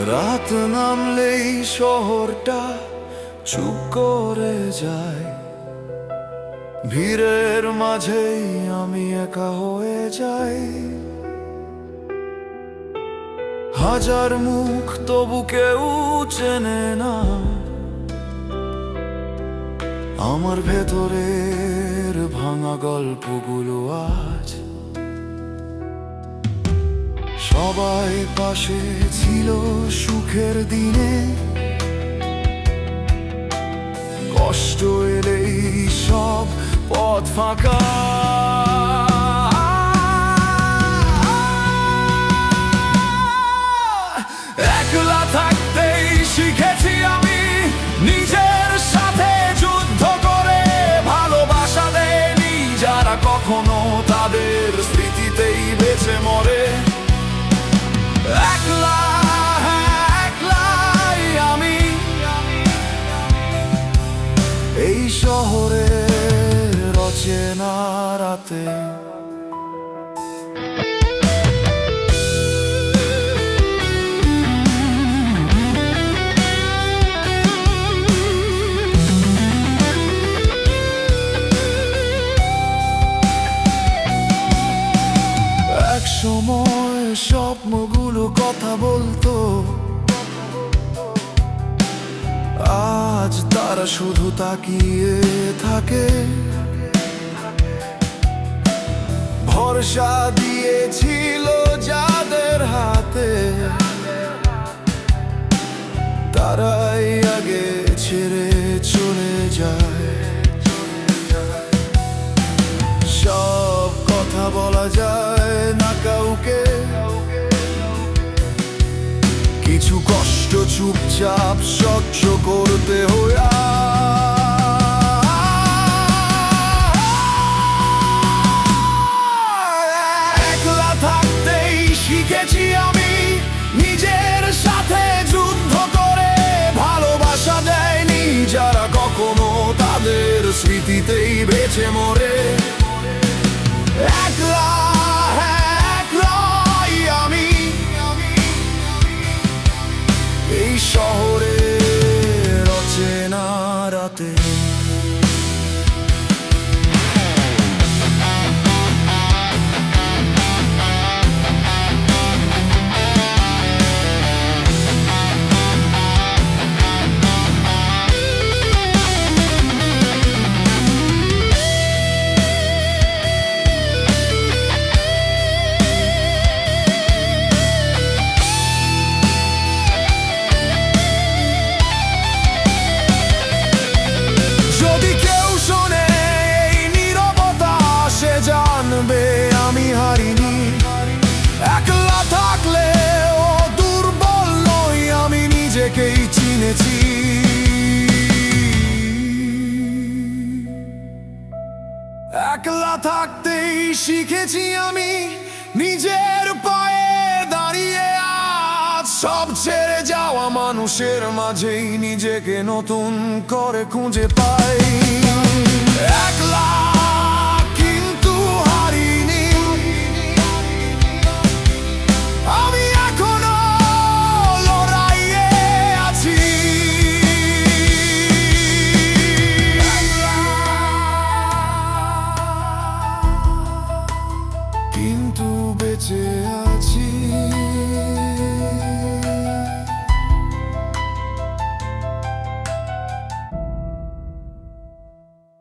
রাত নামলেই শহরটা চুপ করে যায়, ভিড়ের মাঝেই আমি একা হয়ে যাই। হাজার মুখ তবু কেউ চেনে না আমার ভেতরের ভাঙা গল্পগুলো আজ। সবাই পাশে ছিল সুখের দিনে, কষ্ট এলেই সব পথ ফাঁকা। একলা থাকতেই শিখেছি আমি নিজের সাথে যুদ্ধ করে, ভালোবাসা দেয়নি যারা কখনো তাদের স্মৃতিতেই বেঁচে মরে। একলা, একলাই আমি এই শহরের অচেনা রাতে। এক সময় স্বপ্নগুলো কথা বলতো, আজ তারা শুধু তাকিয়ে থাকে। ভরসা দিয়েছিল যাদের হাতে, তারাই আগে ছেড়ে চলে যায়। সব কথা বলা যায় না কাউকে, কিছু কষ্ট চুপচাপ সহ্য করতে হয়। একলা থাকতেই শিখেছি আমি নিজের সাথে যুদ্ধ করে, ভালোবাসা দেয়নি যারা কখনো তাদের স্মৃতিতেই বেঁচে মরে। একলা, একলাই আমি এই শহরের অচেনা রাতে। আমি হারিনি, একলা থাকলে ও দুর্বল নই, আমি নিজেকেই চিনেছি। একলা থাকতেই শিখেছি আমি নিজের পায়ে দাঁড়িয়ে, আজ সব ছেড়ে যাওয়া মানুষের মাঝেই নিজেকে নতুন করে খুঁজে পাই। একলা